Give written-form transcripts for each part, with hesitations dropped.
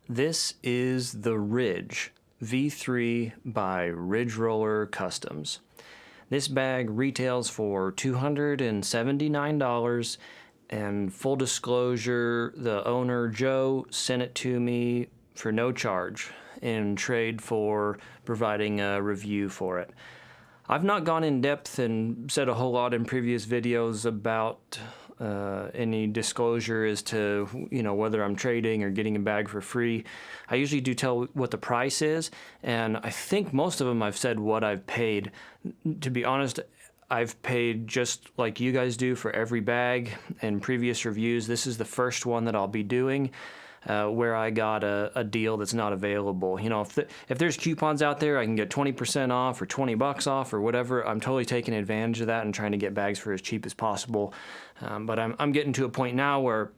This is the Ridge V3 by Ridge Roller Customs. This bag retails for $279, and full disclosure, the owner, Joe, sent it to me for no charge in trade for providing a review for it. I've not gone in depth and said a whole lot in previous videos about any disclosure as to, whether I'm trading or getting a bag for free. I usually do tell what the price is, and I think most of them I've said what I've paid. To be honest, I've paid just like you guys do for every bag in previous reviews. This is the first one that I'll be doing where I got a deal that's not available. If there's coupons out there, I can get 20% off or $20 off or whatever. I'm totally taking advantage of that and trying to get bags for as cheap as possible. But I'm getting to a point now where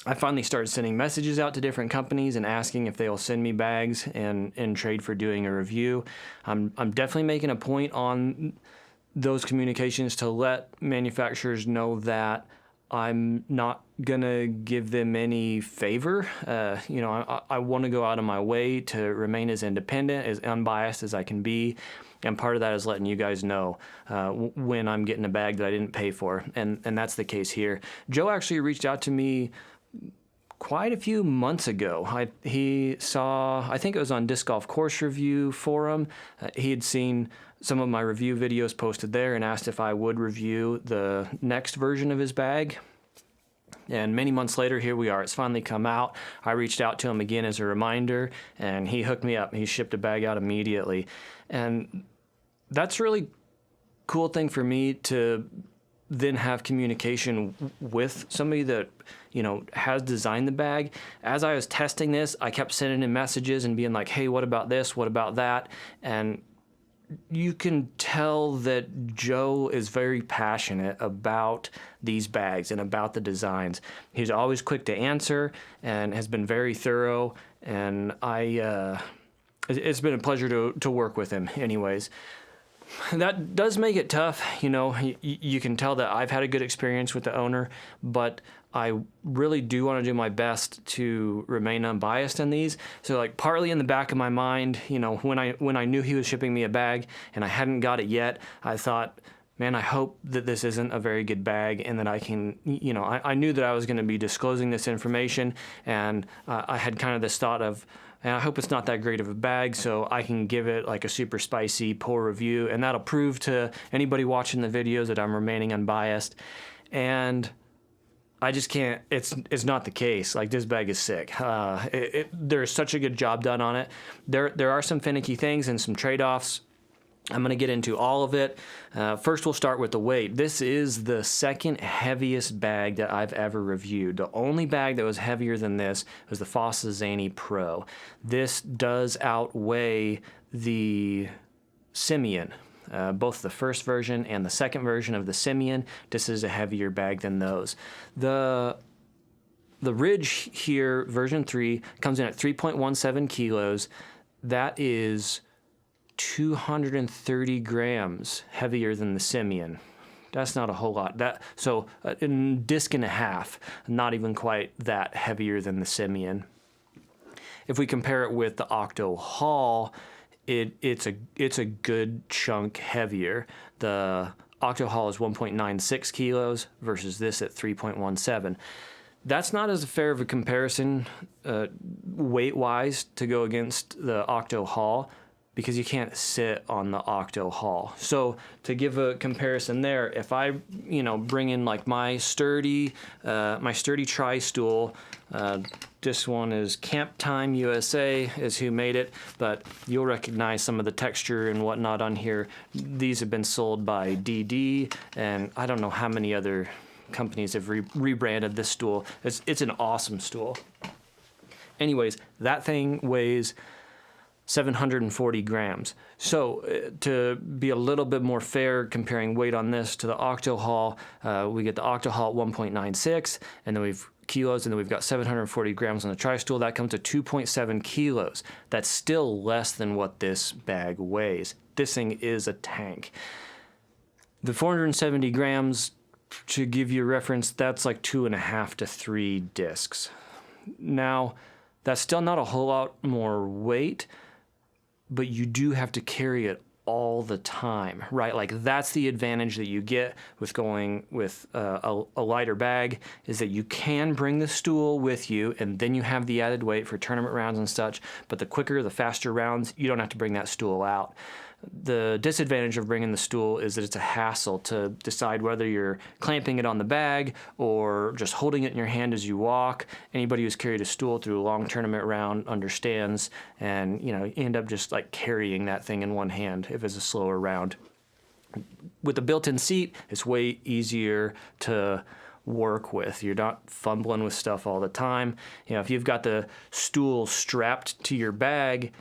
I finally started sending messages out to different companies and asking if they'll send me bags and trade for doing a review. I'm definitely making a point on those communications to let manufacturers know that I'm not gonna give them any favor. I want to go out of my way to remain as independent, as unbiased as I can be, and part of that is letting you guys know when I'm getting a bag that I didn't pay for, and that's the case here. Joe actually reached out to me quite a few months ago. He saw, I think it was on Disc Golf Course Review Forum, he had seen some of my review videos posted there and asked if I would review the next version of his bag. And many months later, here we are. It's finally come out. I reached out to him again as a reminder, and he hooked me up. He shipped a bag out immediately. And that's a really cool thing for me to then have communication with somebody that, has designed the bag. As I was testing this, I kept sending him messages and being like, hey, what about this? What about that? And you can tell that Joe is very passionate about these bags and about the designs. He's always quick to answer and has been very thorough, and it's been a pleasure to work with him anyways. That does make it tough. You can tell that I've had a good experience with the owner, but I really do want to do my best to remain unbiased in these. So partly in the back of my mind, when I knew he was shipping me a bag and I hadn't got it yet, I thought, man, I hope that this isn't a very good bag and that I can, I knew that I was going to be disclosing this information, and I had kind of this thought of, and I hope it's not that great of a bag so I can give it like a super spicy, poor review, and that'll prove to anybody watching the videos that I'm remaining unbiased. And I just can't, it's not the case. This bag is sick. There's such a good job done on it. There are some finicky things and some trade-offs. I'm going to get into all of it. First, we'll start with the weight. This is the second heaviest bag that I've ever reviewed. The only bag that was heavier than this was the Fossa Zany Pro. This does outweigh the Simeon. Both the first version and the second version of the Simeon, this is a heavier bag than those. The Ridge here, version 3, comes in at 3.17 kilos. That is 230 grams heavier than the Simeon. That's not a whole lot. So a disc and a half, not even quite that heavier than the Simeon. If we compare it with the Octo Haul, it's a good chunk heavier. The Octo Haul is 1.96 kilos versus this at 3.17. That's not as fair of a comparison weight-wise to go against the Octo Haul, because you can't sit on the Octo Haul. So to give a comparison there, if I bring in my sturdy tri-stool, this one is Camp Time USA is who made it, but you'll recognize some of the texture and whatnot on here. These have been sold by DD, and I don't know how many other companies have rebranded this stool. It's an awesome stool. Anyways, that thing weighs 740 grams. So to be a little bit more fair comparing weight on this to the Octo Haul, we get the Octo Haul at 1.96, and then we've kilos, and then we've got 740 grams on the tri-stool. That comes to 2.7 kilos. That's still less than what this bag weighs. This thing is a tank. The 470 grams, to give you a reference, that's like 2.5 to 3 discs. Now, That's still not a whole lot more weight, but you do have to carry it all the time, right? Like that's the advantage that you get with going with a lighter bag, is that you can bring the stool with you, and then you have the added weight for tournament rounds and such. But the quicker, the faster rounds, you don't have to bring that stool out. The disadvantage of bringing the stool is that it's a hassle to decide whether you're clamping it on the bag or just holding it in your hand as you walk. Anybody who's carried a stool through a long tournament round understands, and you end up just like carrying that thing in one hand if it's a slower round. With the built-in seat, it's way easier to work with. You're not fumbling with stuff all the time. If you've got the stool strapped to your bag,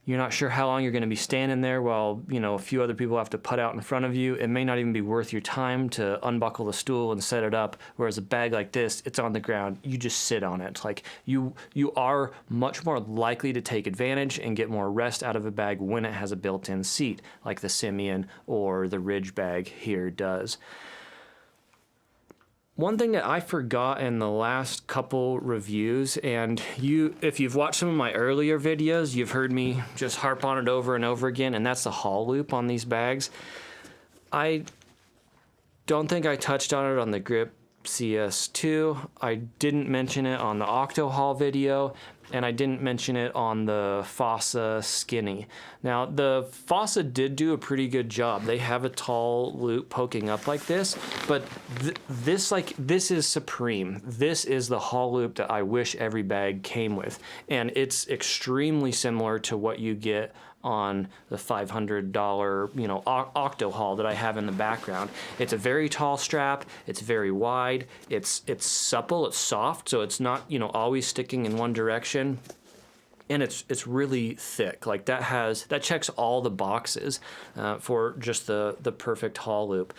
you're not sure how long you're going to be standing there while, a few other people have to putt out in front of you. It may not even be worth your time to unbuckle the stool and set it up. Whereas a bag like this, it's on the ground. You just sit on it. Like you are much more likely to take advantage and get more rest out of a bag when it has a built-in seat, like the Simeon or the Ridge bag here does. One thing that I forgot in the last couple reviews, and if you've watched some of my earlier videos, you've heard me just harp on it over and over again, and that's the haul loop on these bags. I don't think I touched on it on the Grip CS2. I didn't mention it on the Octo haul video, and I didn't mention it on the Fossa Skinny. Now, the Fossa did do a pretty good job. They have a tall loop poking up like this, but this is supreme. This is the haul loop that I wish every bag came with, and it's extremely similar to what you get on the $500, Octo haul that I have in the background. It's a very tall strap. It's very wide. It's supple. It's soft, so it's not always sticking in one direction. And it's really thick. Like that checks all the boxes for just the perfect haul loop.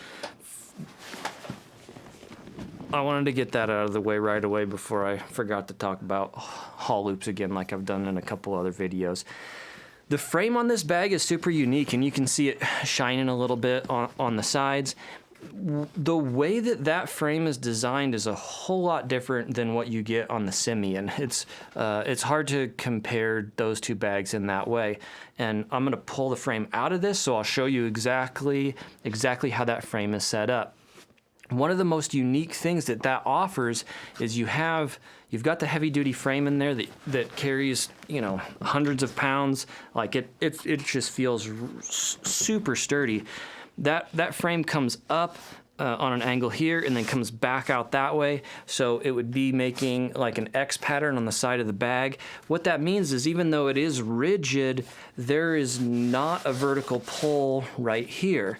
I wanted to get that out of the way right away before I forgot to talk about haul loops again, like I've done in a couple other videos. The frame on this bag is super unique, and you can see it shining a little bit on the sides. The way that frame is designed is a whole lot different than what you get on the Simeon. It's hard to compare those two bags in that way. And I'm going to pull the frame out of this, so I'll show you exactly how that frame is set up. One of the most unique things that offers is you've got the heavy duty frame in there that carries hundreds of pounds. Like it just feels super sturdy. That frame comes up on an angle here and then comes back out that way, so it would be making like an X pattern on the side of the bag. What that means is, even though it is rigid, there is not a vertical pull right here.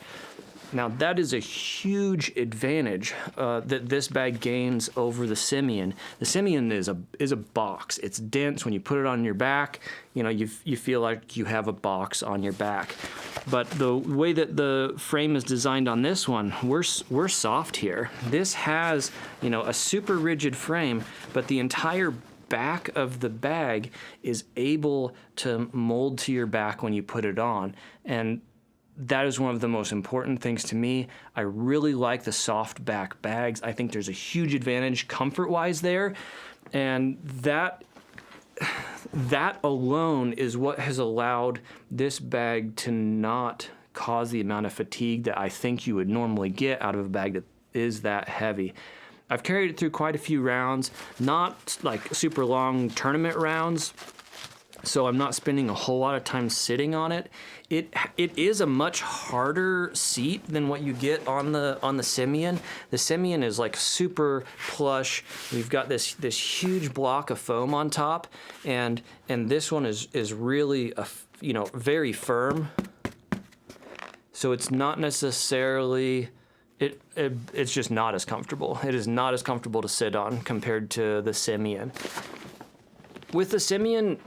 Now that is a huge advantage that this bag gains over the Simeon. The Simeon is a box. It's dense. When you put it on your back, you feel like you have a box on your back. But the way that the frame is designed on this one, we're soft here. This has a super rigid frame, but the entire back of the bag is able to mold to your back when you put it on, and that is one of the most important things to me. I really like the soft back bags. I think there's a huge advantage comfort-wise there, and that alone is what has allowed this bag to not cause the amount of fatigue that I think you would normally get out of a bag that is that heavy. I've carried it through quite a few rounds, not like super long tournament rounds, so I'm not spending a whole lot of time sitting on it. It is a much harder seat than what you get on the Simeon. The Simeon is like super plush. We've got this huge block of foam on top, and this one is really very firm. So it's not necessarily it's just not as comfortable. It is not as comfortable to sit on compared to the Simeon. With the Simeon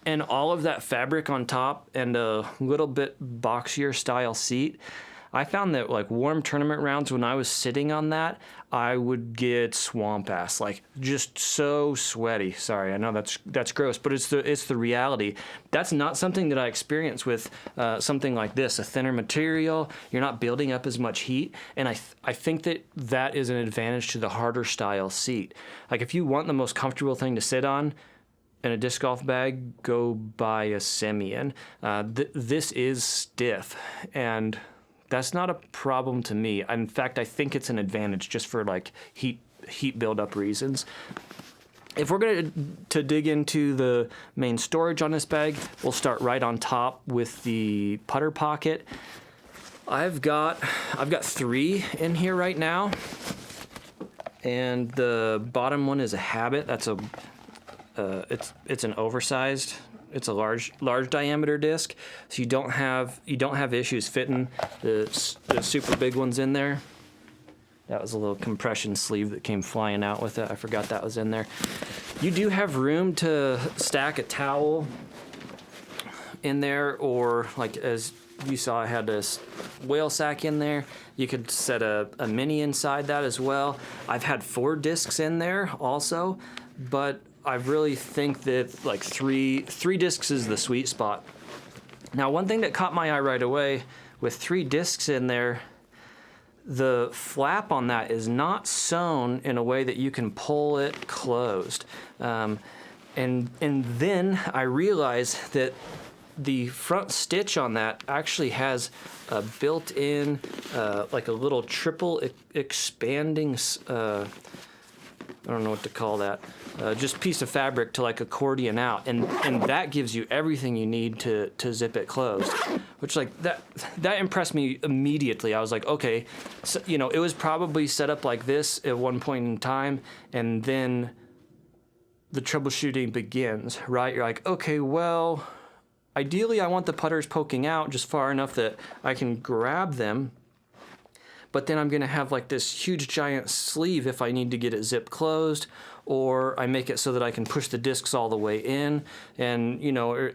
and all of that fabric on top and a little bit boxier style seat, I found that like warm tournament rounds, when I was sitting on that, I would get swamp ass, like just so sweaty. Sorry, I know that's gross, but it's the reality. That's not something that I experience with something like this, a thinner material. You're not building up as much heat, and I think that is an advantage to the harder style seat. Like if you want the most comfortable thing to sit on, and a disc golf bag, go buy a Simeon. This is stiff, and that's not a problem to me. In fact, I think it's an advantage just for like heat buildup reasons. If we're going to dig into the main storage on this bag, we'll start right on top with the putter pocket. I've got 3 in here right now, and the bottom one is a Habit. That's it's an oversized. It's a large diameter disc, so you don't have issues fitting the super big ones in there. That was a little compression sleeve that came flying out with it. I forgot that was in there. You do have room to stack a towel in there, or like as you saw, I had this whale sack in there. You could set a mini inside that as well. I've had 4 discs in there also, but I really think that like three discs is the sweet spot. Now, one thing that caught my eye right away, with 3 discs in there, the flap on that is not sewn in a way that you can pull it closed. And then I realized that the front stitch on that actually has a built-in, like a little triple expanding, I don't know what to call that, just piece of fabric to like accordion out, and that gives you everything you need to zip it closed, which like that impressed me immediately. I was like, okay, so, you know, it was probably set up like this at one point in time, and then the troubleshooting begins, right? You're like, okay, well, ideally I want the putters poking out just far enough that I can grab them, but then I'm gonna have like this huge giant sleeve if I need to get it zip closed, or I make it so that I can push the discs all the way in. And you know,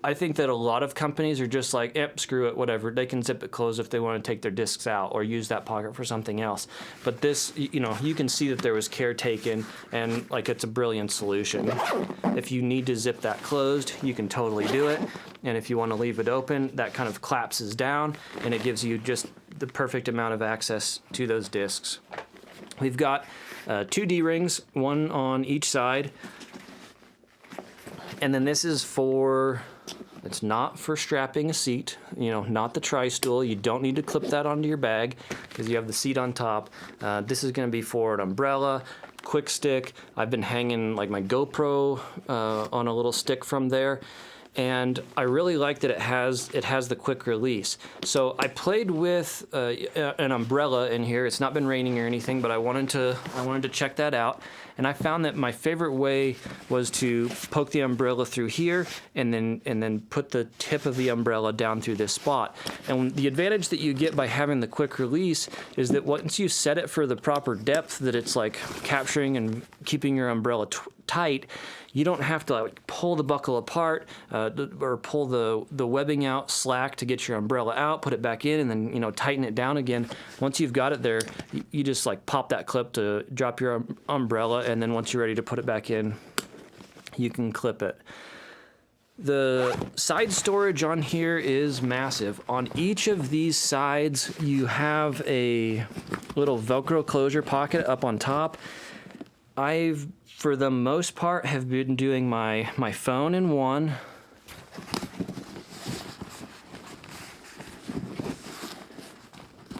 I think that a lot of companies are just like, yep, screw it, whatever. They can zip it closed if they want to take their discs out or use that pocket for something else. But this, you know, you can see that there was care taken, and like it's a brilliant solution. If you need to zip that closed, you can totally do it. And if you want to leave it open, that kind of collapses down, and it gives you just the perfect amount of access to those discs. We've got 2 D-rings, 1 on each side. And then this is for, it's not for strapping a seat, you know, not the tri-stool. You don't need to clip that onto your bag because you have the seat on top. This is going to be for an umbrella, quick stick. I've been hanging like my GoPro on a little stick from there. And I really like that it has the quick release. So I played with an umbrella in here. It's not been raining or anything, but I wanted to check that out. And I found that my favorite way was to poke the umbrella through here and then put the tip of the umbrella down through this spot. And the advantage that you get by having the quick release is that once you set it for the proper depth that it's like capturing and keeping your umbrella tight, you don't have to like pull the buckle apart or pull the webbing out slack to get your umbrella out, put it back in, and then, you know, tighten it down again. Once you've got it there, you just like pop that clip to drop your umbrella, and then once you're ready to put it back in, you can clip it. The side storage on here is massive. On each of these sides, you have a little Velcro closure pocket up on top. I've, for the most part, have been doing my phone in one,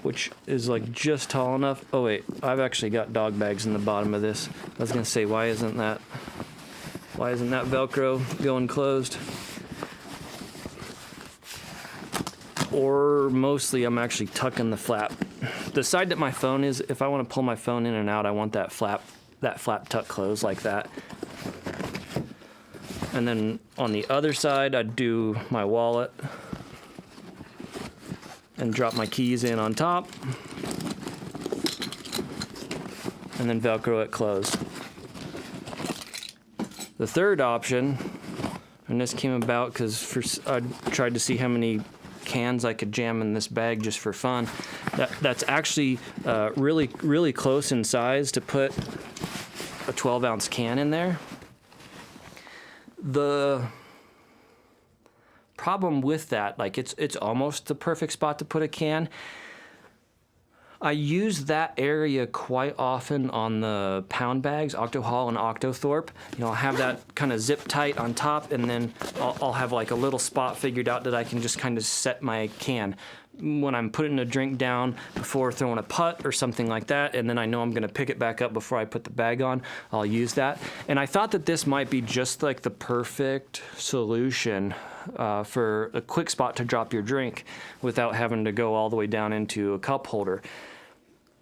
which is like just tall enough. Oh wait, I've actually got dog bags in the bottom of this. I was gonna say, why isn't that Velcro going closed? Or mostly I'm actually tucking the flap. The side that my phone is, if I want to pull my phone in and out, I want that flap tuck closed like that. And then on the other side, I'd do my wallet and drop my keys in on top, and then Velcro it closed. The third option, and this came about because I tried to see how many cans I could jam in this bag just for fun. That's actually really, really close in size to put a 12-ounce can in there. The problem with that, like it's almost the perfect spot to put a can. I use that area quite often on the pound bags, Octo-Haul and Octothorpe. You know, I'll have that kind of zip tight on top, and then I'll have like a little spot figured out that I can just kind of set my can. When I'm putting a drink down before throwing a putt or something like that, and then I know I'm gonna pick it back up before I put the bag on, I'll use that. And I thought that this might be just like the perfect solution for a quick spot to drop your drink without having to go all the way down into a cup holder.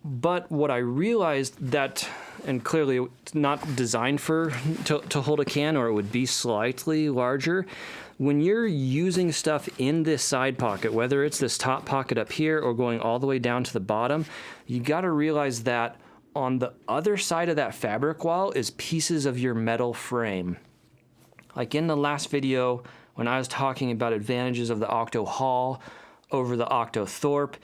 But what I realized that, and clearly it's not designed to hold a can, or it would be slightly larger. When you're using stuff in this side pocket, whether it's this top pocket up here or going all the way down to the bottom, you gotta realize that on the other side of that fabric wall is pieces of your metal frame. Like in the last video, when I was talking about advantages of the Octo-Haul over the Octothorpe,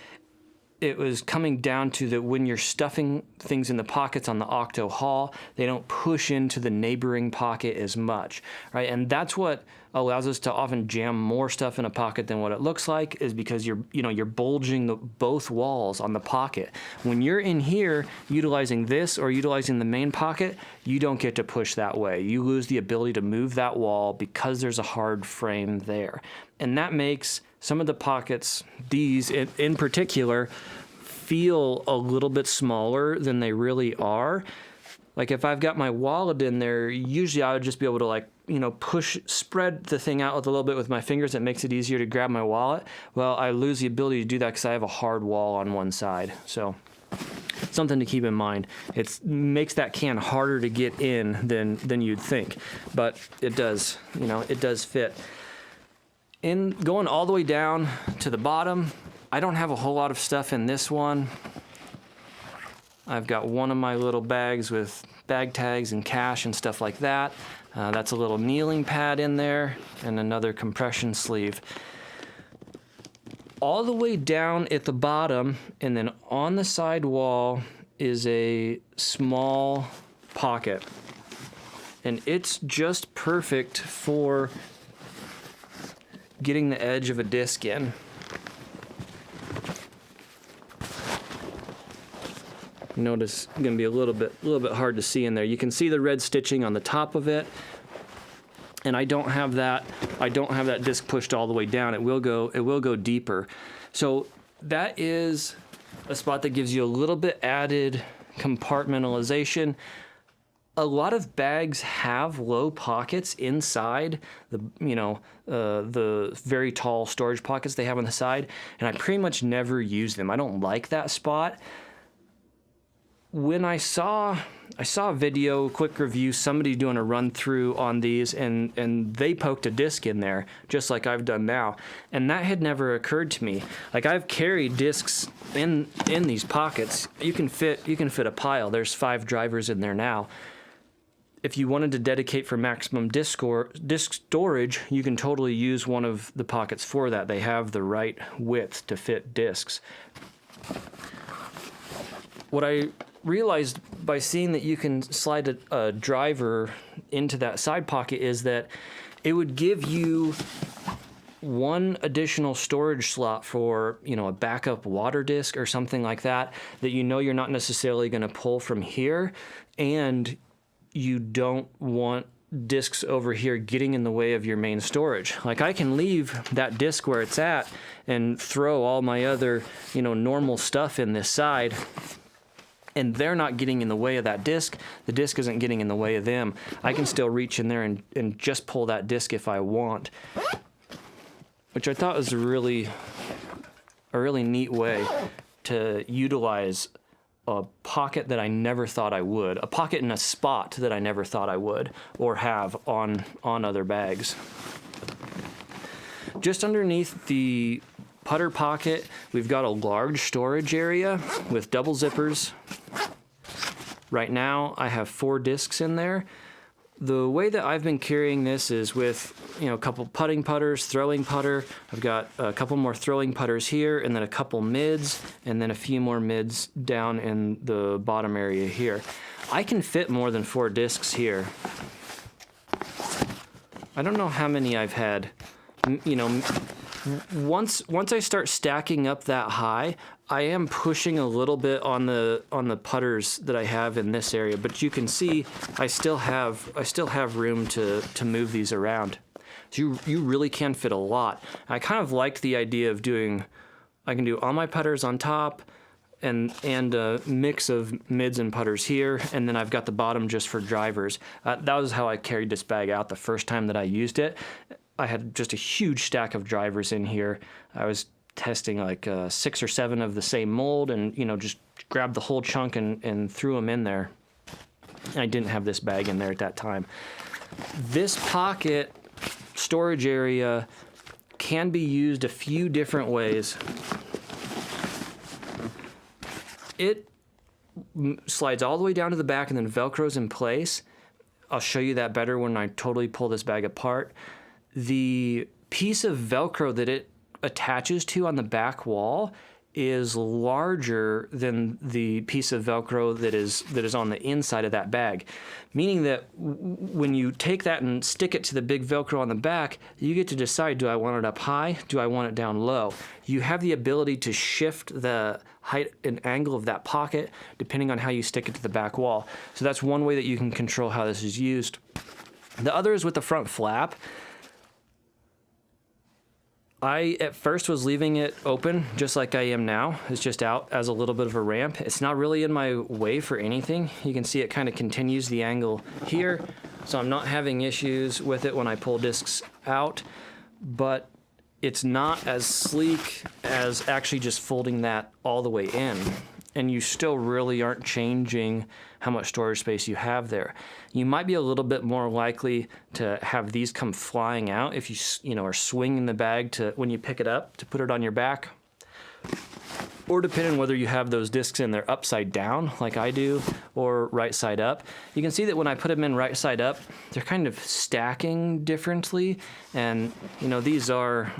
it was coming down to that when you're stuffing things in the pockets on the Octo-Haul, they don't push into the neighboring pocket as much, right? And that's what allows us to often jam more stuff in a pocket than what it looks like, is because you're bulging both walls on the pocket. When you're in here utilizing this or utilizing the main pocket, you don't get to push that way. You lose the ability to move that wall because there's a hard frame there. And that makes some of the pockets, these in particular, feel a little bit smaller than they really are. Like if I've got my wallet in there, usually I would just be able to spread the thing out a little bit with my fingers. It makes it easier to grab my wallet. Well, I lose the ability to do that because I have a hard wall on one side. So something to keep in mind. It makes that can harder to get in than you'd think, but it does, it does fit. In going all the way down to the bottom, I don't have a whole lot of stuff in this one. I've got one of my little bags with bag tags and cash and stuff like that. That's a little kneeling pad in there and another compression sleeve. All the way down at the bottom and then on the side wall is a small pocket. And it's just perfect for getting the edge of a disc in. Notice it's gonna be a little bit hard to see in there. You can see the red stitching on the top of it, and I don't have that disc pushed all the way down. It will go deeper. So that is a spot that gives you a little bit added compartmentalization. A lot of bags have low pockets inside the very tall storage pockets they have on the side, and I pretty much never use them. I don't like that spot. When I saw a video, quick review, somebody doing a run through on these, and they poked a disc in there, just like I've done now, and that had never occurred to me. Like I've carried discs in these pockets. You can fit a pile. There's 5 drivers in there now. If you wanted to dedicate for maximum disk storage, you can totally use one of the pockets for that. They have the right width to fit discs. What I realized by seeing that you can slide a driver into that side pocket is that it would give you one additional storage slot for, a backup water disk or something like that you're not necessarily going to pull from here, and you don't want discs over here getting in the way of your main storage. Like I can leave that disc where it's at and throw all my other, normal stuff in this side, and they're not getting in the way of that disc. The disc isn't getting in the way of them. I can still reach in there and just pull that disc if I want, which I thought was a really neat way to utilize a pocket that I never thought I would, a pocket in a spot that I never thought I would or have on other bags. Just underneath the putter pocket, we've got a large storage area with double zippers. Right now, I have 4 discs in there. The way that I've been carrying this is with, a couple putting putters, throwing putter. I've got a couple more throwing putters here, and then a couple mids, and then a few more mids down in the bottom area here. I can fit more than 4 discs here. I don't know how many I've had, Once I start stacking up that high, I am pushing a little bit on the putters that I have in this area, but you can see I still have room to move these around. So you really can fit a lot. I kind of liked the idea of I can do all my putters on top and a mix of mids and putters here, and then I've got the bottom just for drivers. That was how I carried this bag out the first time that I used it. I had just a huge stack of drivers in here. I was testing like 6 or 7 of the same mold, and just grabbed the whole chunk and threw them in there. I didn't have this bag in there at that time. This pocket storage area can be used a few different ways. It slides all the way down to the back and then Velcros in place. I'll show you that better when I totally pull this bag apart. The piece of Velcro that it attaches to on the back wall is larger than the piece of Velcro that is on the inside of that bag, meaning that when you take that and stick it to the big Velcro on the back, you get to decide, do I want it up high? Do I want it down low? You have the ability to shift the height and angle of that pocket depending on how you stick it to the back wall. So that's one way that you can control how this is used. The other is with the front flap. I, at first, was leaving it open, just like I am now. It's just out as a little bit of a ramp. It's not really in my way for anything. You can see it kind of continues the angle here, so I'm not having issues with it when I pull discs out, but it's not as sleek as actually just folding that all the way in. And you still really aren't changing how much storage space you have there. You might be a little bit more likely to have these come flying out if you are swinging the bag to when you pick it up to put it on your back, or depending on whether you have those discs in there upside down like I do or right side up. You can see that when I put them in right side up, they're kind of stacking differently, and these are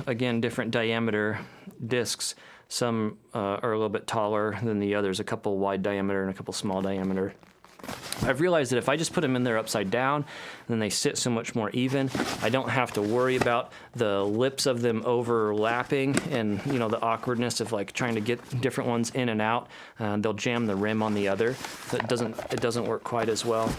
again different diameter discs. Some are a little bit taller than the others, a couple wide diameter and a couple small diameter. I've realized that if I just put them in there upside down, then they sit so much more even. I don't have to worry about the lips of them overlapping and the awkwardness of like trying to get different ones in and out. They'll jam the rim on the other, so it doesn't work quite as well.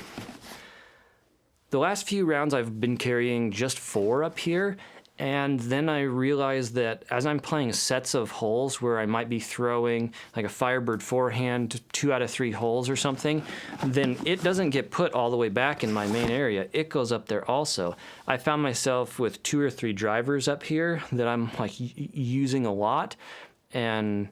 The last few rounds I've been carrying just 4 up here. And then I realized that as I'm playing sets of holes where I might be throwing like a Firebird forehand, 2 out of 3 holes or something, then it doesn't get put all the way back in my main area. It goes up there also. I found myself with 2 or 3 drivers up here that I'm like using a lot, and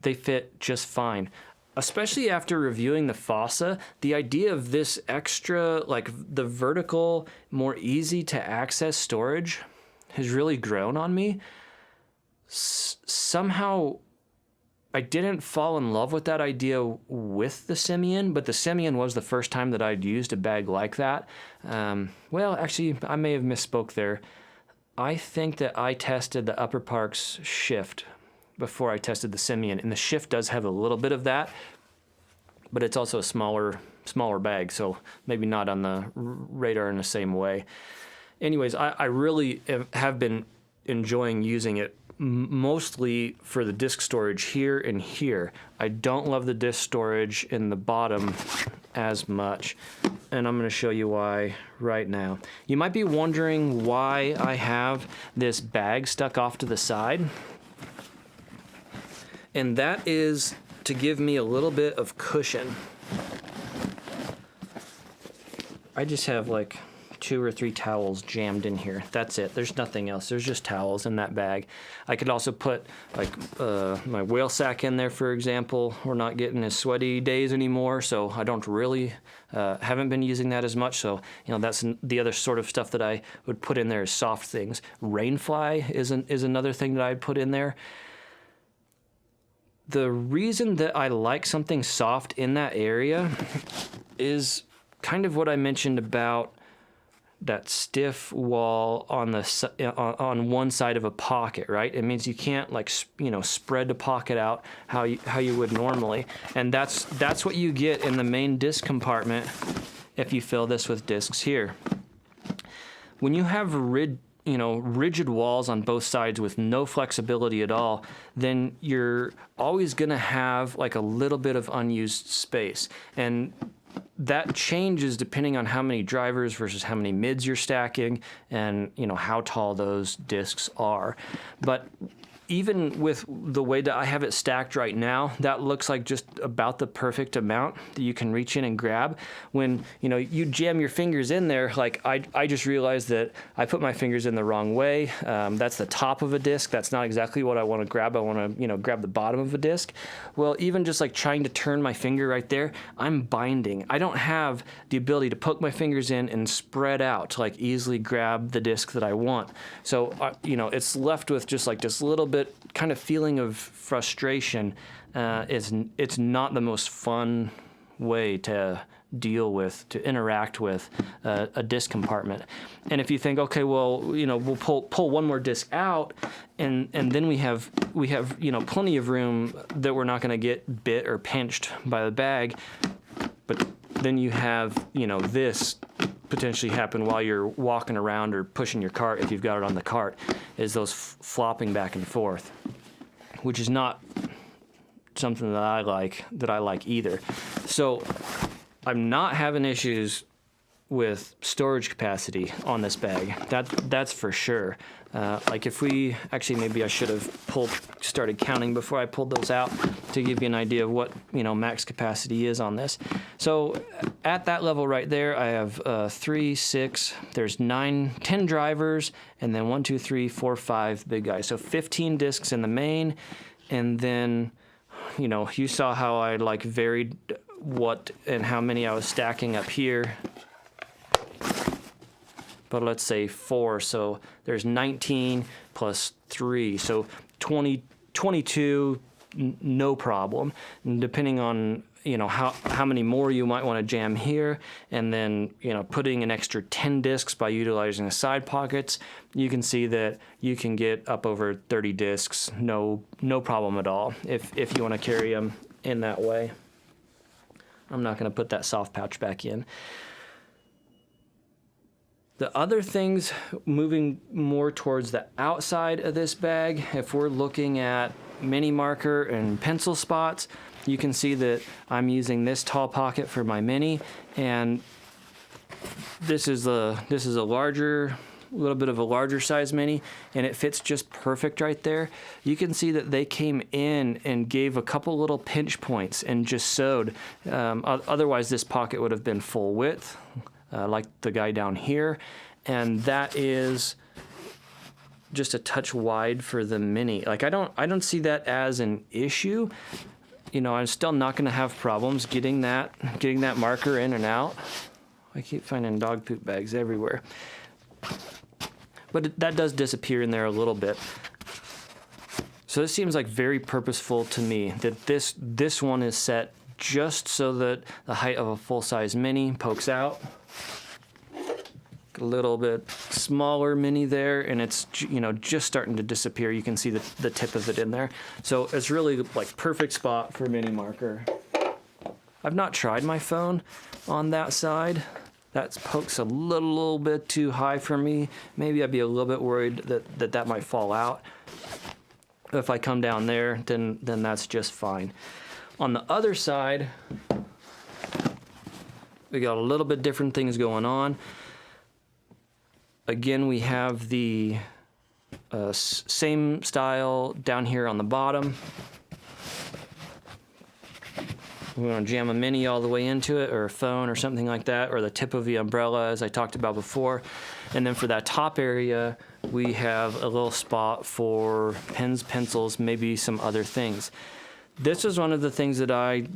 they fit just fine. Especially after reviewing the fossa, the idea of this extra, like the vertical, more easy to access storage has really grown on me. Somehow, I didn't fall in love with that idea with the Simeon, but the Simeon was the first time that I'd used a bag like that. Well, actually, I may have misspoke there. I think that I tested the Upper Parks Shift before I tested the Simeon, and the Shift does have a little bit of that, but it's also a smaller bag, so maybe not on the radar in the same way. Anyways, I really have been enjoying using it mostly for the disk storage here and here. I don't love the disk storage in the bottom as much, and I'm going to show you why right now. You might be wondering why I have this bag stuck off to the side, and that is to give me a little bit of cushion. I just have like 2 or 3 towels jammed in here. That's it. There's nothing else. There's just towels in that bag. I could also put like my whale sack in there, for example. We're not getting as sweaty days anymore, so I don't really haven't been using that as much. So that's the other sort of stuff that I would put in there is soft things. Rainfly is another thing that I'd put in there. The reason that I like something soft in that area is kind of what I mentioned about that stiff wall on on one side of a pocket, right? It means you can't like spread the pocket out how you would normally, and that's what you get in the main disc compartment if you fill this with discs here. When you have rigid walls on both sides with no flexibility at all, then you're always going to have like a little bit of unused space. And that changes depending on how many drivers versus how many mids you're stacking and, how tall those discs are. But even with the way that I have it stacked right now, that looks like just about the perfect amount that you can reach in and grab. When, you jam your fingers in there, like I just realized that I put my fingers in the wrong way. That's the top of a disc. That's not exactly what I want to grab. I want to, grab the bottom of a disc. Well, even just like trying to turn my finger right there, I'm binding. I don't have the ability to poke my fingers in and spread out to like easily grab the disc that I want. So, it's left with just like this little bit kind of feeling of frustration. It's not the most fun way to deal with, to interact with a disc compartment. And if you think, okay, well, we'll pull one more disc out, and then we have plenty of room that we're not going to get bit or pinched by the bag, but then you have this potentially happen while you're walking around or pushing your cart, if you've got it on the cart, is those flopping back and forth, which is not something that I like either. So I'm not having issues with storage capacity on this bag. That's for sure. Like if we actually, maybe I should have started counting before I pulled those out to give you an idea of what max capacity is on this. So at that level right there, I have 3, 6. There's 9, 10 drivers, and then 1, 2, 3, 4, 5 big guys. So 15 discs in the main, and then you saw how I varied what and how many I was stacking up here. But let's say 4, so there's 19 plus 3, so 22, no problem. And depending on how many more you might want to jam here, and then putting an extra 10 discs by utilizing the side pockets, you can see that you can get up over 30 discs, no problem at all, if you want to carry them in that way. I'm not going to put that soft pouch back in. The other things, moving more towards the outside of this bag, if we're looking at mini marker and pencil spots, you can see that I'm using this tall pocket for my mini, and this is a little bit of a larger size mini, and it fits just perfect right there. You can see that they came in and gave a couple little pinch points and just sewed. Otherwise, this pocket would have been full width, like the guy down here, and that is just a touch wide for the mini. Like I don't see that as an issue. I'm still not going to have problems getting that marker in and out. I keep finding dog poop bags everywhere, but that does disappear in there a little bit. So this seems like very purposeful to me, that this one is set just so that the height of a full-size mini pokes out. A little bit smaller mini there, and it's just starting to disappear. You can see the tip of it in there. So it's really like perfect spot for mini marker. I've not tried my phone on that side. That pokes a little bit too high for me. Maybe I'd be a little bit worried that might fall out. If I come down there, then that's just fine. On the other side, we got a little bit different things going on. Again, we have the same style down here on the bottom. We're going to jam a mini all the way into it, or a phone or something like that, or the tip of the umbrella, as I talked about before. And then for that top area, we have a little spot for pens, pencils, maybe some other things. This is one of the things that I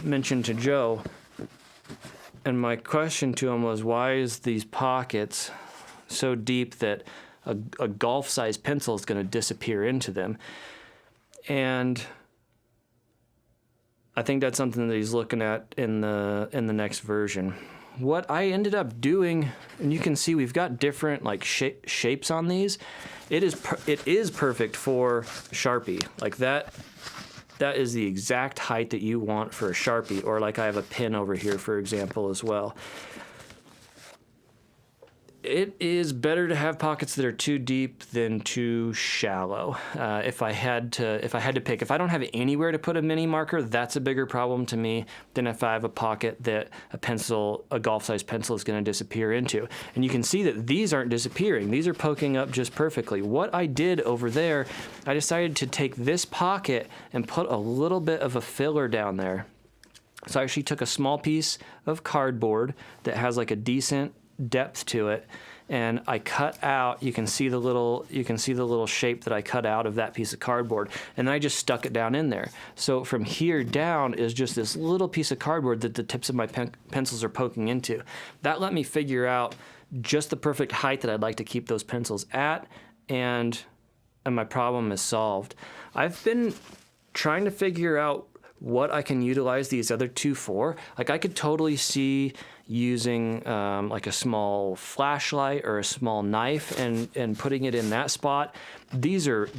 mentioned to Joe, and my question to him was, why is these pockets so deep that a golf-sized pencil is going to disappear into them? And I think that's something that he's looking at in the next version. What I ended up doing, and you can see we've got different shapes on these. It is perfect for Sharpie. Like that is the exact height that you want for a Sharpie, or like I have a pin over here, for example, as well. It is better to have pockets that are too deep than too shallow. If I had to pick, if I don't have anywhere to put a mini marker, that's a bigger problem to me than if I have a pocket that a golf-sized pencil is going to disappear into. And you can see that these aren't disappearing. These are poking up just perfectly. What I did over there, I decided to take this pocket and put a little bit of a filler down there. So I actually took a small piece of cardboard that has like a decent depth to it, and I cut out, you can see the little shape that I cut out of that piece of cardboard, and then I just stuck it down in there. So from here down is just this little piece of cardboard that the tips of my pencils are poking into. That let me figure out just the perfect height that I'd like to keep those pencils at, and my problem is solved. I've been trying to figure out what I can utilize these other two for. Like, I could totally see using like a small flashlight or a small knife and putting it in that spot. These are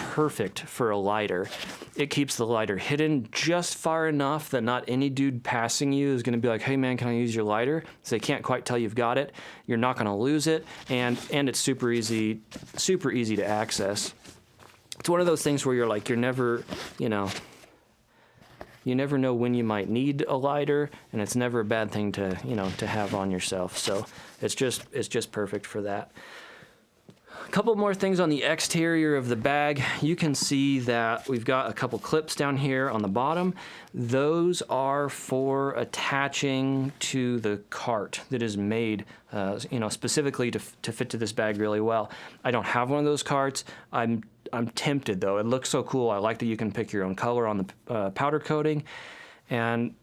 perfect for a lighter. It keeps the lighter hidden just far enough that not any dude passing you is going to be like, hey man, can I use your lighter? So they can't quite tell you've got it. You're not going to lose it, and it's super easy to access. It's one of those things where you're like, you never know when you might need a lighter, and it's never a bad thing to have on yourself. So it's just perfect for that. A couple more things on the exterior of the bag. You can see that we've got a couple clips down here on the bottom. Those are for attaching to the cart that is made, specifically to fit to this bag really well. I don't have one of those carts. I'm tempted though. It looks so cool. I like that you can pick your own color on the powder coating, and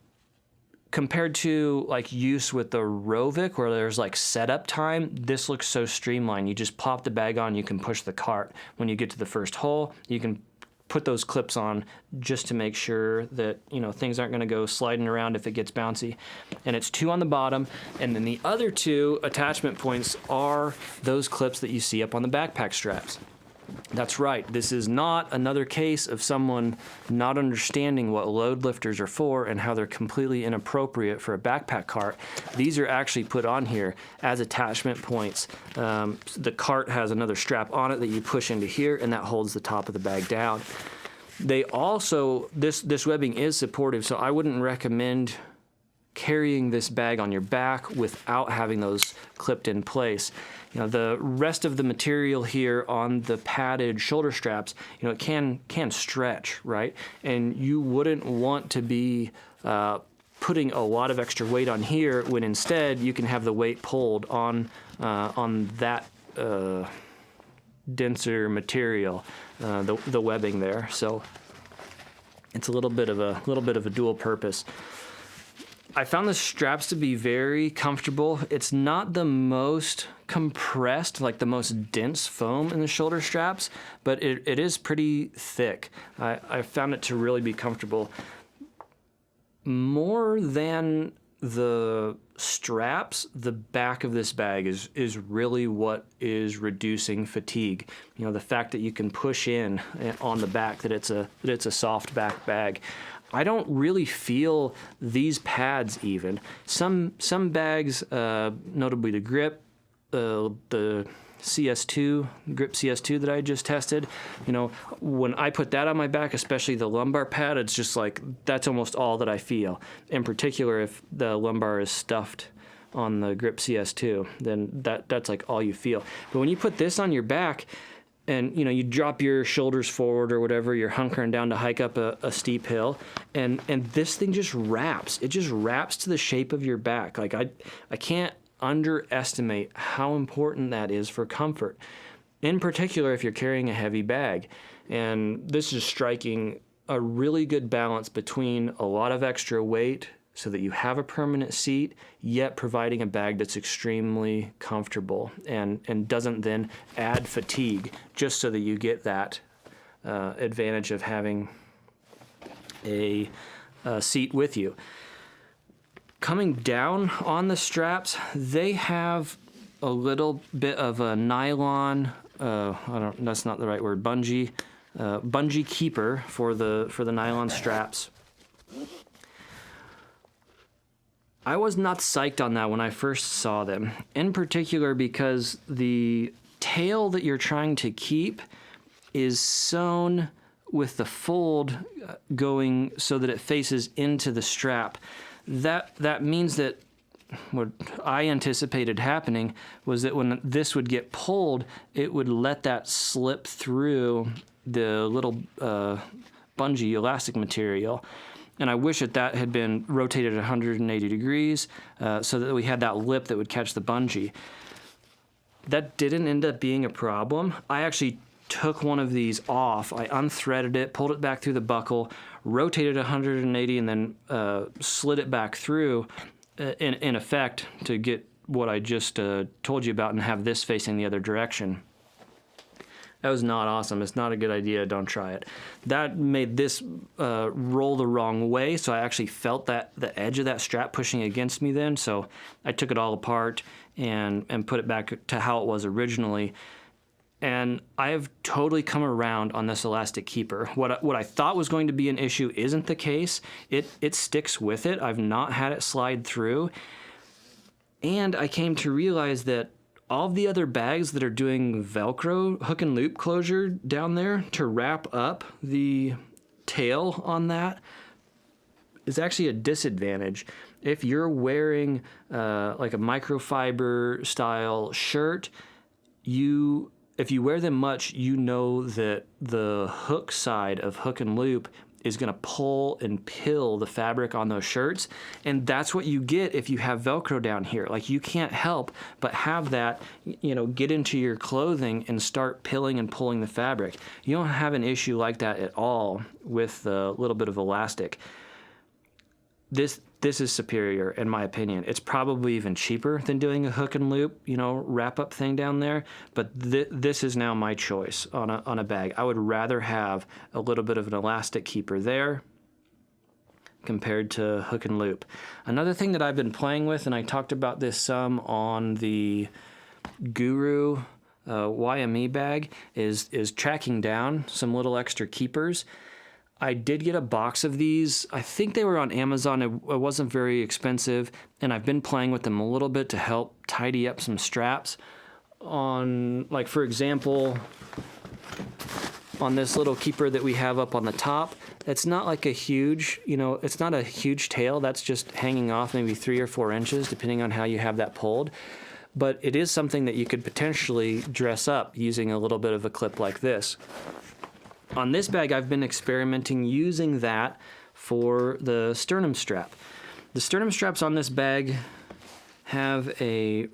compared to like use with the Rovic where there's like setup time, this looks so streamlined. You just pop the bag on, you can push the cart. When you get to the first hole, you can put those clips on just to make sure that things aren't going to go sliding around if it gets bouncy. And it's 2 on the bottom, and then the other 2 attachment points are those clips that you see up on the backpack straps. That's right, this is not another case of someone not understanding what load lifters are for and how they're completely inappropriate for a backpack cart. These are actually put on here as attachment points. The cart has another strap on it that you push into here, and that holds the top of the bag down. They also, this webbing is supportive, so I wouldn't recommend carrying this bag on your back without having those clipped in place. The rest of the material here on the padded shoulder straps, it can stretch, right? And you wouldn't want to be putting a lot of extra weight on here when instead you can have the weight pulled on that denser material, the webbing there. So it's a little bit of a dual purpose. I found the straps to be very comfortable. It's not the most compressed, like the most dense foam in the shoulder straps, but it is pretty thick. I found it to really be comfortable. More than the straps, the back of this bag is really what is reducing fatigue. The fact that you can push in on the back, that it's a soft back bag. I don't really feel these pads even. Some bags, notably the grip, the CS2, grip CS2 that I just tested, when I put that on my back, especially the lumbar pad, it's just like, that's almost all that I feel. In particular, if the lumbar is stuffed on the grip CS2, then that's like all you feel. But when you put this on your back, and you drop your shoulders forward or whatever, you're hunkering down to hike up a steep hill, and this thing just wraps. It just wraps to the shape of your back. Like I can't underestimate how important that is for comfort. In particular, if you're carrying a heavy bag. And this is striking a really good balance between a lot of extra weight so that you have a permanent seat, yet providing a bag that's extremely comfortable and doesn't then add fatigue, just so that you get that advantage of having a seat with you. Coming down on the straps, they have a little bit of a nylon, that's not the right word, bungee keeper for the nylon straps. I was not psyched on that when I first saw them, in particular because the tail that you're trying to keep is sewn with the fold going so that it faces into the strap. That means that what I anticipated happening was that when this would get pulled, it would let that slip through the little bungee elastic material. And I wish that had been rotated 180 degrees so that we had that lip that would catch the bungee. That didn't end up being a problem. I actually took one of these off. I unthreaded it, pulled it back through the buckle, rotated 180, and then slid it back through in effect to get what I just told you about and have this facing the other direction. That was not awesome. It's not a good idea. Don't try it. That made this roll the wrong way, so I actually felt that the edge of that strap pushing against me then, so I took it all apart and put it back to how it was originally. And I have totally come around on this elastic keeper. What I thought was going to be an issue isn't the case. It sticks with it. I've not had it slide through. And I came to realize that all of the other bags that are doing Velcro hook and loop closure down there to wrap up the tail on that is actually a disadvantage. If you're wearing like a microfiber style shirt, if you wear them much, you know that the hook side of hook and loop is going to pull and pill the fabric on those shirts. And that's what you get if you have Velcro down here. Like, you can't help but have that, get into your clothing and start pilling and pulling the fabric. You don't have an issue like that at all with a little bit of elastic. This is superior, in my opinion. It's probably even cheaper than doing a hook and loop, wrap-up thing down there. But this is now my choice on a bag. I would rather have a little bit of an elastic keeper there compared to hook and loop. Another thing that I've been playing with, and I talked about this some on the Guru YME bag, is tracking down some little extra keepers. I did get a box of these. I think they were on Amazon. It wasn't very expensive, and I've been playing with them a little bit to help tidy up some straps. Like for example, on this little keeper that we have up on the top, it's not like a huge, it's not a huge tail. That's just hanging off maybe 3 or 4 inches, depending on how you have that pulled. But it is something that you could potentially dress up using a little bit of a clip like this. On this bag, I've been experimenting using that for the sternum strap. The sternum straps on this bag have a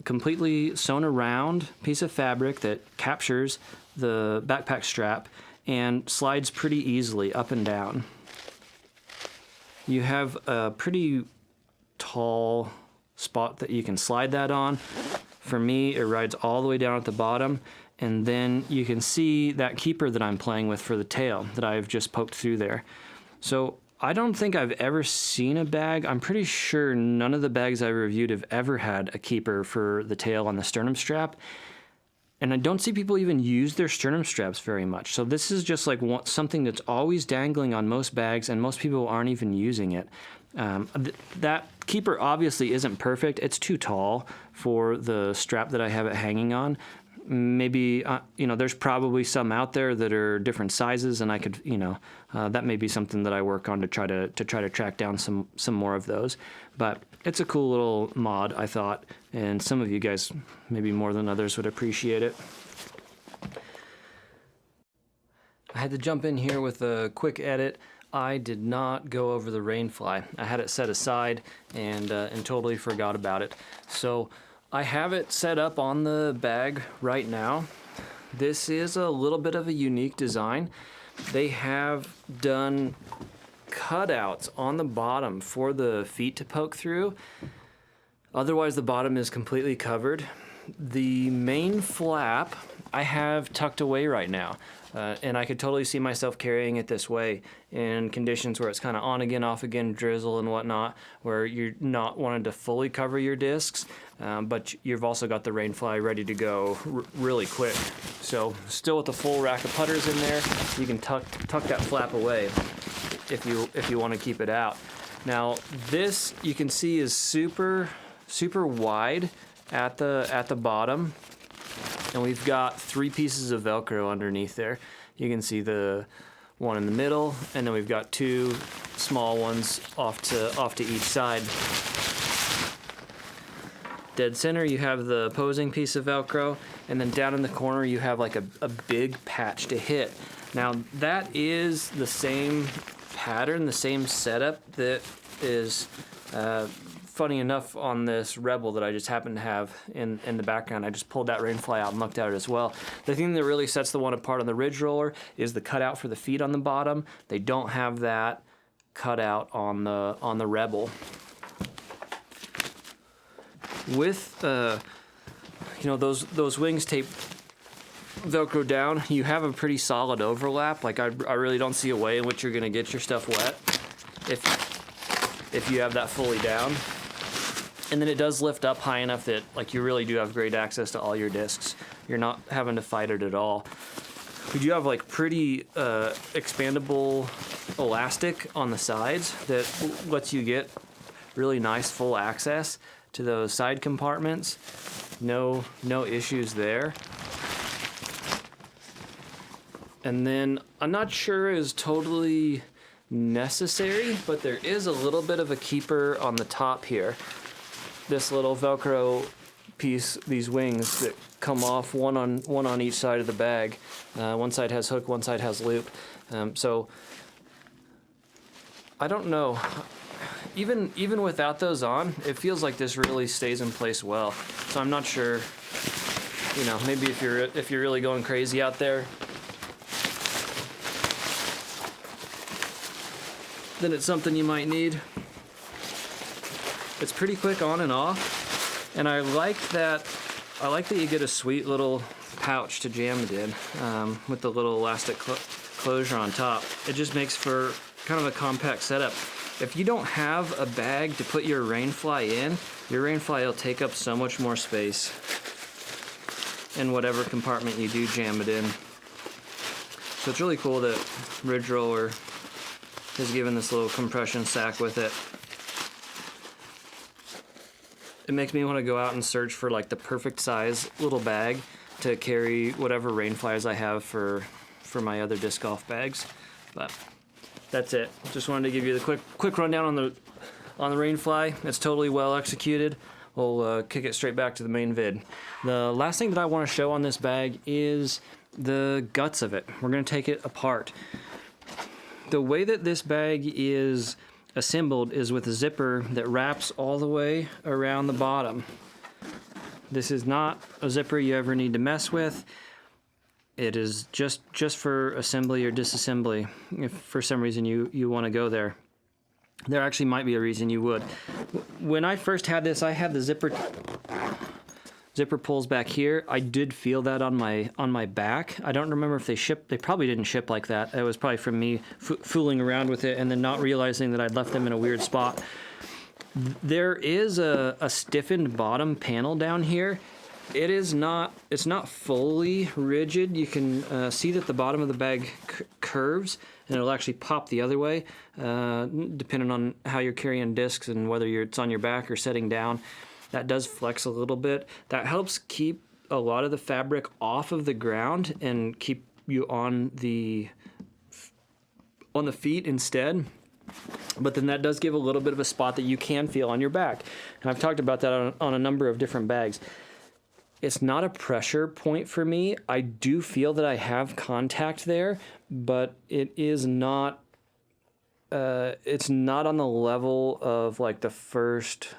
completely sewn around piece of fabric that captures the backpack strap and slides pretty easily up and down. You have a pretty tall spot that you can slide that on. For me, it rides all the way down at the bottom. And then you can see that keeper that I'm playing with for the tail that I've just poked through there. So I don't think I've ever seen a bag. I'm pretty sure none of the bags I reviewed have ever had a keeper for the tail on the sternum strap. And I don't see people even use their sternum straps very much. So this is just like something that's always dangling on most bags, and most people aren't even using it. That keeper obviously isn't perfect. It's too tall for the strap that I have it hanging on. Maybe, there's probably some out there that are different sizes, and I could, that may be something that I work on to try to track down some more of those. But it's a cool little mod, I thought, and some of you guys, maybe more than others, would appreciate it. I had to jump in here with a quick edit. I did not go over the Rainfly. I had it set aside and totally forgot about it. So I have it set up on the bag right now. This is a little bit of a unique design. They have done cutouts on the bottom for the feet to poke through. Otherwise, the bottom is completely covered. The main flap I have tucked away right now. And I could totally see myself carrying it this way in conditions where it's kind of on again, off again, drizzle and whatnot, where you're not wanting to fully cover your discs, but you've also got the Rainfly ready to go really quick. So still with the full rack of putters in there, you can tuck that flap away if you want to keep it out. Now this, you can see, is super wide at the bottom, and we've got 3 pieces of Velcro underneath there. You can see the one in the middle, and then we've got 2 small ones off to each side. Dead center, you have the opposing piece of Velcro, and then down in the corner you have like a big patch to hit. Now that is the same pattern, the same setup that is funny enough on this Rebel that I just happen to have in the background. I just pulled that Rainfly out and looked at it as well. The thing that really sets the one apart on the Ridge Roller is the cutout for the feet on the bottom. They don't have that cutout on the Rebel. With you know, those wings tape Velcro down, you have a pretty solid overlap. Like I really don't see a way in which you're gonna get your stuff wet if you have that fully down. And then it does lift up high enough that like you really do have great access to all your discs. You're not having to fight it at all. We do have like pretty expandable elastic on the sides that lets you get really nice full access to those side compartments. No issues there. And then I'm not sure is totally necessary, but there is a little bit of a keeper on the top here. This little Velcro piece, these wings that come off one on each side of the bag. One side has hook, one side has loop. So I don't know. Even without those on, it feels like this really stays in place well. So I'm not sure. You know, maybe if you're really going crazy out there, then it's something you might need. It's pretty quick on and off, and I like that you get a sweet little pouch to jam it in with the little elastic closure on top. It just makes for kind of a compact setup. If you don't have a bag to put your Rainfly in, your Rainfly will take up so much more space in whatever compartment you do jam it in. So it's really cool that Ridge Roller has given this little compression sack with it. It makes me want to go out and search for like the perfect size little bag to carry whatever Rainflies I have for my other disc golf bags. But that's it. Just wanted to give you the quick rundown on the Rainfly. It's totally well executed. We'll kick it straight back to the main vid. The last thing that I want to show on this bag is the guts of it. We're going to take it apart. The way that this bag is assembled is with a zipper that wraps all the way around the bottom. This is not a zipper you ever need to mess with. It is just for assembly or disassembly if for some reason you want to go there. There actually might be a reason you would. When I first had this, I had the zipper pulls back here. I did feel that on my back. I don't remember if they shipped. They probably didn't ship like that. It was probably from me fooling around with it and then not realizing that I'd left them in a weird spot. There is a stiffened bottom panel down here. It's not fully rigid. You can see that the bottom of the bag curves, and it'll actually pop the other way, depending on how you're carrying discs and whether it's on your back or setting down. That does flex a little bit. That helps keep a lot of the fabric off of the ground and keep you on the feet instead. But then that does give a little bit of a spot that you can feel on your back. And I've talked about that on a number of different bags. It's not a pressure point for me. I do feel that I have contact there, but it is not, it's not on the level of like the first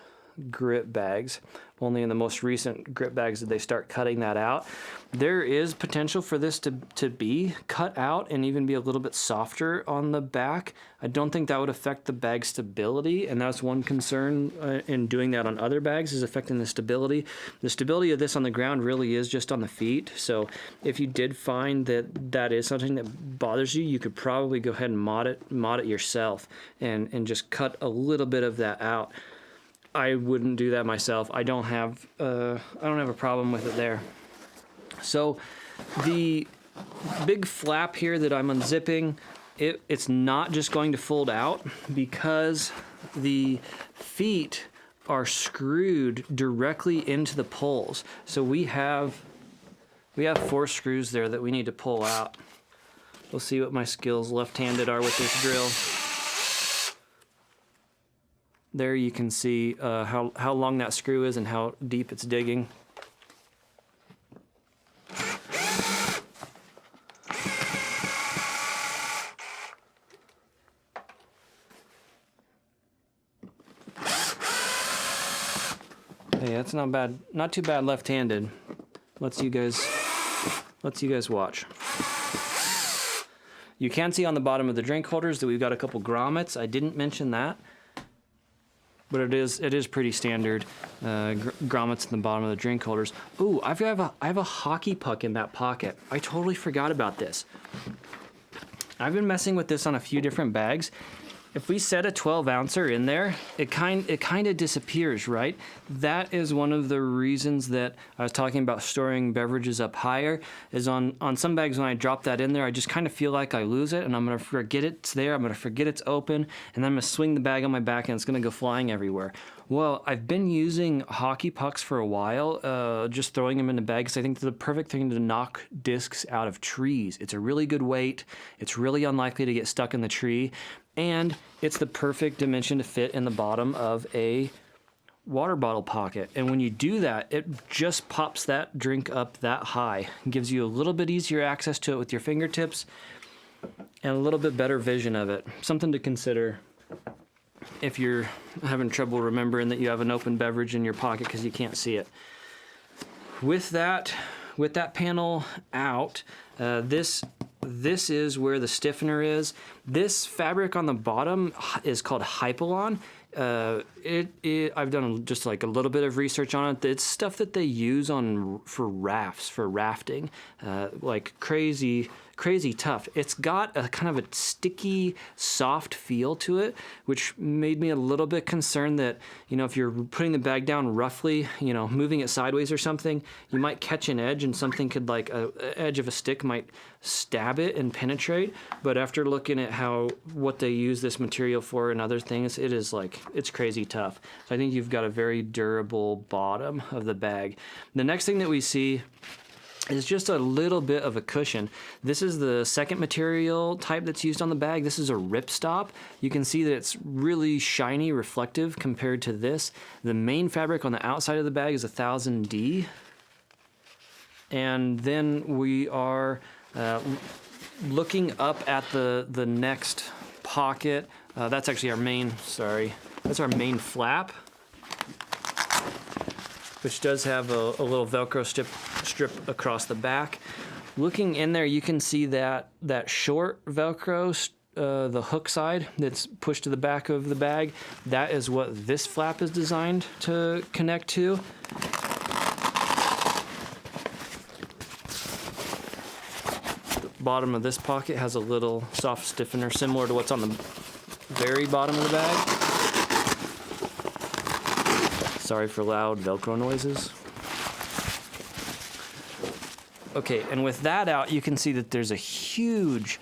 grip bags. Only in the most recent grip bags did they start cutting that out. There is potential for this to be cut out and even be a little bit softer on the back. I don't think that would affect the bag stability, and that's one concern in doing that on other bags, is affecting the stability. The stability of this on the ground really is just on the feet, so if you did find that is something that bothers you, you could probably go ahead and mod it yourself and just cut a little bit of that out. I wouldn't do that myself. I don't have a problem with it there. So the big flap here that I'm unzipping, it's not just going to fold out because the feet are screwed directly into the poles. So we have 4 screws there that we need to pull out. We'll see what my skills left-handed are with this drill. There you can see how long that screw is and how deep it's digging. Hey, that's not bad. Not too bad left-handed. Lets you guys watch. You can see on the bottom of the drink holders that we've got a couple grommets. I didn't mention that, but it is pretty standard grommets in the bottom of the drink holders. Ooh, I have a hockey puck in that pocket. I totally forgot about this. I've been messing with this on a few different bags. If we set a 12-ouncer in there, it kind of disappears, right? That is one of the reasons that I was talking about storing beverages up higher, is on some bags when I drop that in there, I just kind of feel like I lose it, and I'm going to forget it's there, I'm going to forget it's open, and then I'm going to swing the bag on my back, and it's going to go flying everywhere. Well, I've been using hockey pucks for a while, just throwing them in the bag, because I think they're the perfect thing to knock discs out of trees. It's a really good weight, it's really unlikely to get stuck in the tree, and it's the perfect dimension to fit in the bottom of a water bottle pocket. And when you do that, it just pops that drink up that high. It gives you a little bit easier access to it with your fingertips and a little bit better vision of it. Something to consider if you're having trouble remembering that you have an open beverage in your pocket because you can't see it. With that panel out, this is where the stiffener is. This fabric on the bottom is called Hypalon. I've done just like a little bit of research on it. It's stuff that they use for rafting, like crazy tough. It's got a kind of a sticky, soft feel to it, which made me a little bit concerned that, if you're putting the bag down roughly, moving it sideways or something, you might catch an edge and something could, like a edge of a stick might stab it and penetrate. But after looking at what they use this material for and other things, it's crazy tough. So I think you've got a very durable bottom of the bag. The next thing that we see is just a little bit of a cushion. This is the second material type that's used on the bag. This is a ripstop. You can see that it's really shiny, reflective compared to this. The main fabric on the outside of the bag is 1000D. And then we are looking up at the next pocket. That's actually that's our main flap, which does have a little Velcro strip across the back. Looking in there, you can see that short Velcro, the hook side that's pushed to the back of the bag. That is what this flap is designed to connect to. The bottom of this pocket has a little soft stiffener similar to what's on the very bottom of the bag. Sorry for loud Velcro noises. Okay, and with that out, you can see that there's a huge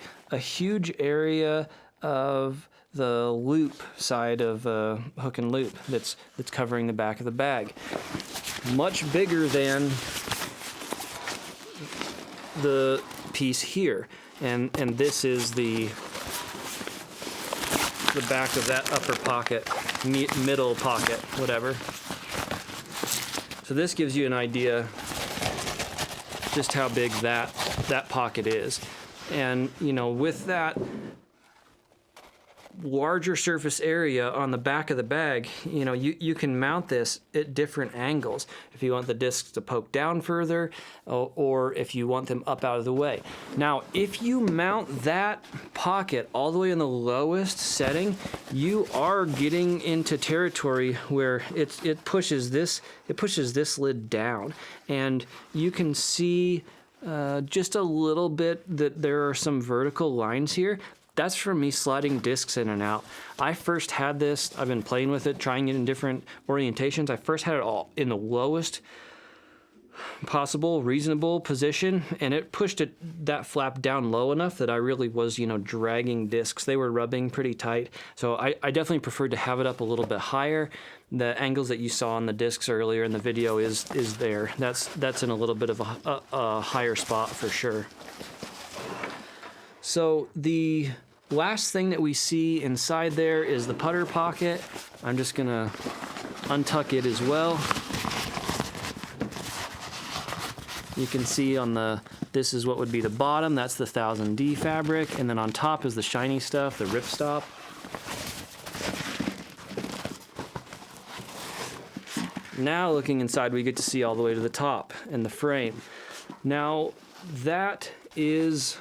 area of the loop side of hook and loop that's covering the back of the bag. Much bigger than the piece here, and this is the back of that upper pocket, middle pocket, whatever. So this gives you an idea just how big that pocket is. And, with that larger surface area on the back of the bag, you can mount this at different angles. If you want the discs to poke down further, or if you want them up out of the way. Now, if you mount that pocket all the way in the lowest setting, you are getting into territory where it pushes this lid down, and you can see just a little bit that there are some vertical lines here. That's from me sliding discs in and out. I first had this, I've been playing with it, trying it in different orientations. I first had it all in the lowest possible, reasonable position, and it pushed that flap down low enough that I really was, dragging discs. They were rubbing pretty tight, so I definitely preferred to have it up a little bit higher. The angles that you saw on the discs earlier in the video is there. That's in a little bit of a higher spot for sure. So the last thing that we see inside there is the putter pocket. I'm just gonna untuck it as well. You can see this is what would be the bottom, that's the 1000D fabric, and then on top is the shiny stuff, the ripstop. Now looking inside, we get to see all the way to the top and the frame. Now that is,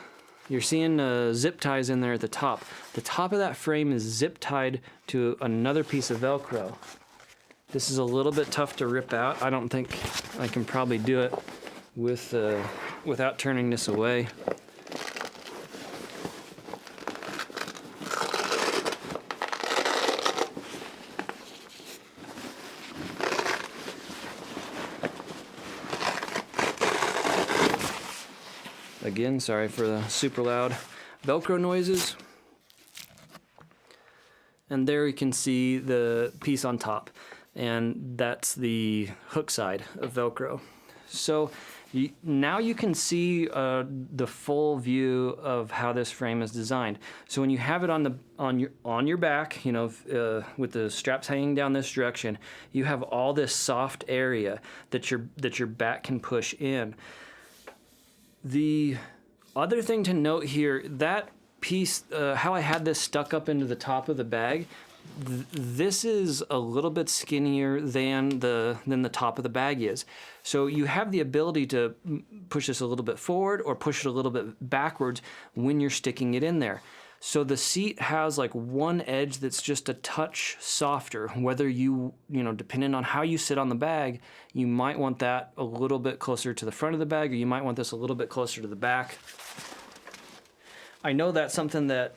you're seeing zip ties in there at the top. The top of that frame is zip tied to another piece of Velcro. This is a little bit tough to rip out. I don't think I can probably do it without turning this away. Again, sorry for the super loud Velcro noises. And there you can see the piece on top, and that's the hook side of Velcro. So now you can see the full view of how this frame is designed. So when you have it on your back, with the straps hanging down this direction, you have all this soft area that your back can push in. The other thing to note here, that piece, how I had this stuck up into the top of the bag, this is a little bit skinnier than the top of the bag is. So you have the ability to push this a little bit forward or push it a little bit backwards when you're sticking it in there. So the seat has like one edge that's just a touch softer. Whether depending on how you sit on the bag, you might want that a little bit closer to the front of the bag, or you might want this a little bit closer to the back. I know that's something that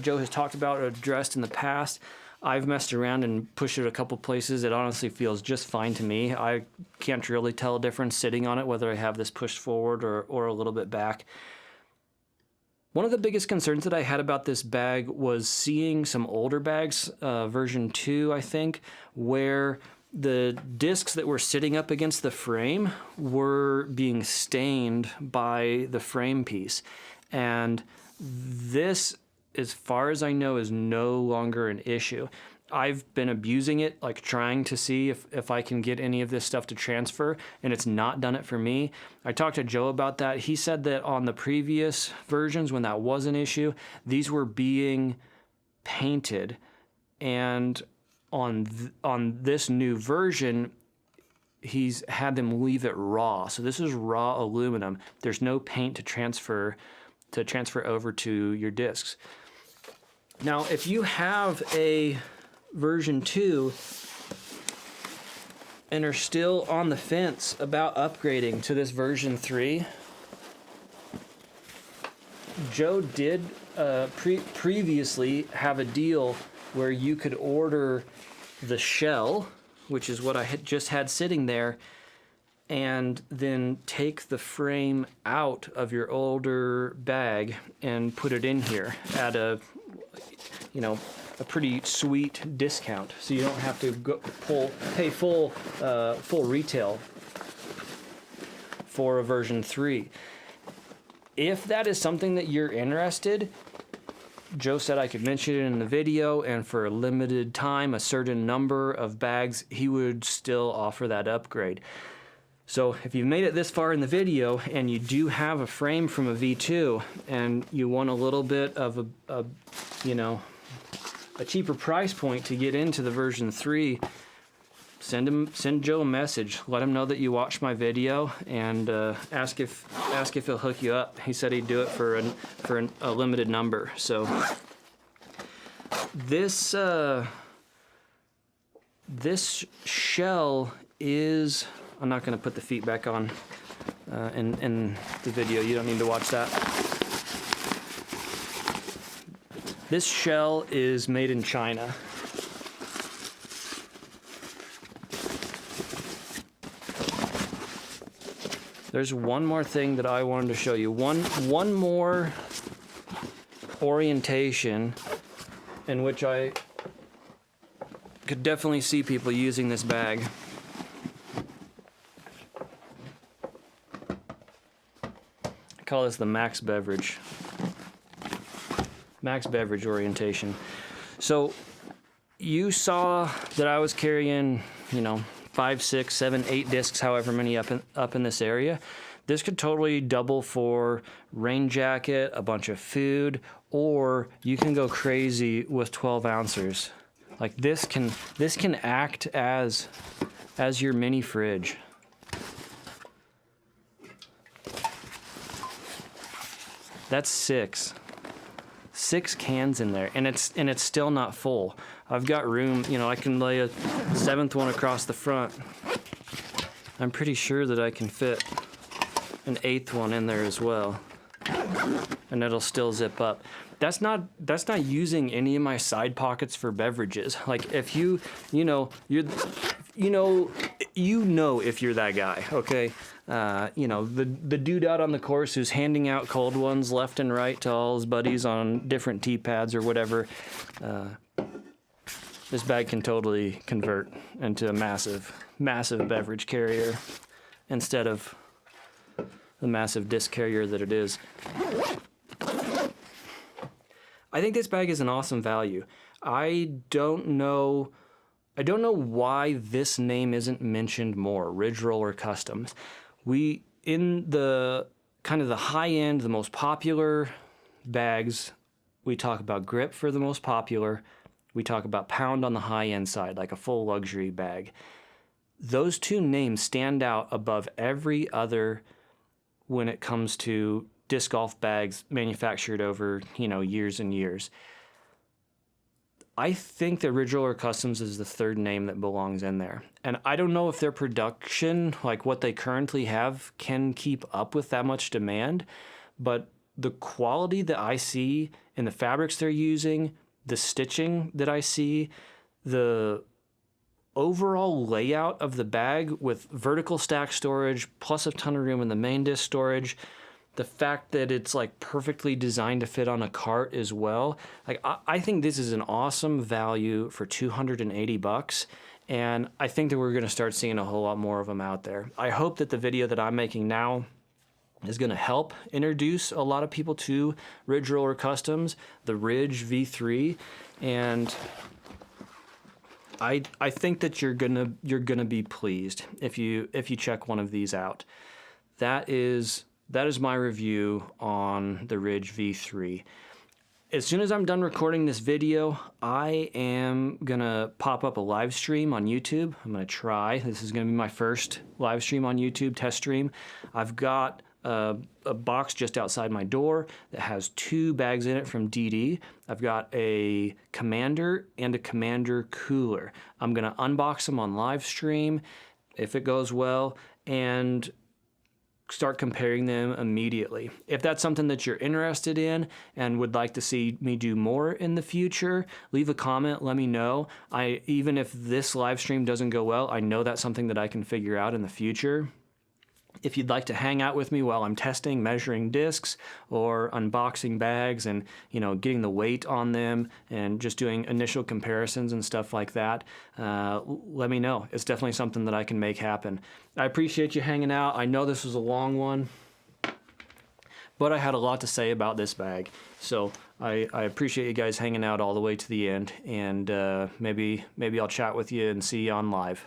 Joe has talked about or addressed in the past. I've messed around and pushed it a couple places. It honestly feels just fine to me. I can't really tell a difference sitting on it, whether I have this pushed forward or a little bit back. One of the biggest concerns that I had about this bag was seeing some older bags, version 2, I think, where the discs that were sitting up against the frame were being stained by the frame piece. And this, as far as I know, is no longer an issue. I've been abusing it, like trying to see if I can get any of this stuff to transfer, and it's not done it for me. I talked to Joe about that. He said that on the previous versions, when that was an issue, these were being painted, and on this new version, he's had them leave it raw. So this is raw aluminum. There's no paint to transfer over to your discs. Now, if you have a version 2 and are still on the fence about upgrading to this version 3, Joe did previously have a deal where you could order the shell, which is what I just had sitting there, and then take the frame out of your older bag and put it in here at a pretty sweet discount, so you don't have to pay full retail for a version 3. If that is something that you're interested, Joe said I could mention it in the video, and for a limited time, a certain number of bags, he would still offer that upgrade. So if you've made it this far in the video and you do have a frame from a V2 and you want a little bit of a cheaper price point to get into the version 3, send Joe a message. Let him know that you watched my video, and ask if he'll hook you up. He said he'd do it for a limited number. So this shell is, I'm not going to put the feet back on in the video. You don't need to watch that. This shell is made in China. there's one more thing that I wanted to show you. One more orientation in which I could definitely see people using this bag. I call this the Max Beverage orientation. So you saw that I was carrying, 5, 6, 7, 8 discs, however many up in this area. This could totally double for rain jacket, a bunch of food, or you can go crazy with 12 ounces. Like this can act as your mini fridge. That's 6 cans in there, and it's still not full. I've got room, I can lay a 7th one across the front. I'm pretty sure that I can fit an 8th one in there as well, and it'll still zip up. That's not using any of my side pockets for beverages. Like if you're if you're that guy, okay? The dude out on the course who's handing out cold ones left and right to all his buddies on different tea pads or whatever. This bag can totally convert into a massive beverage carrier instead of the massive disc carrier that it is. I think this bag is an awesome value. I don't know why this name isn't mentioned more, Ridge Roller Customs. In the kind of the high end, the most popular bags, we talk about grip for the most popular. We talk about pound on the high end side, like a full luxury bag. Those two names stand out above every other when it comes to disc golf bags manufactured over, years and years. I think that Ridge Roller Customs is the third name that belongs in there. And I don't know if their production, like what they currently have, can keep up with that much demand, but the quality that I see in the fabrics they're using, the stitching that I see, the overall layout of the bag with vertical stack storage plus a ton of room in the main disc storage, the fact that it's like perfectly designed to fit on a cart as well. Like I think this is an awesome value for $280, and I think that we're going to start seeing a whole lot more of them out there. I hope that the video that I'm making now is going to help introduce a lot of people to Ridge Roller Customs, the Ridge V3, and I think that you're gonna be pleased if you check one of these out. That is my review on the Ridge V3. As soon as I'm done recording this video, I am gonna pop up a live stream on YouTube. I'm gonna try. This is gonna be my first live stream on YouTube, test stream. I've got a box just outside my door that has 2 bags in it from DD. I've got a Commander and a Commander cooler. I'm gonna unbox them on live stream if it goes well and start comparing them immediately. If that's something that you're interested in and would like to see me do more in the future, leave a comment, let me know. Even if this live stream doesn't go well, I know that's something that I can figure out in the future. If you'd like to hang out with me while I'm testing, measuring discs, or unboxing bags and, getting the weight on them and just doing initial comparisons and stuff like that, let me know. It's definitely something that I can make happen. I appreciate you hanging out. I know this was a long one, but I had a lot to say about this bag. So I appreciate you guys hanging out all the way to the end, and maybe I'll chat with you and see you on live.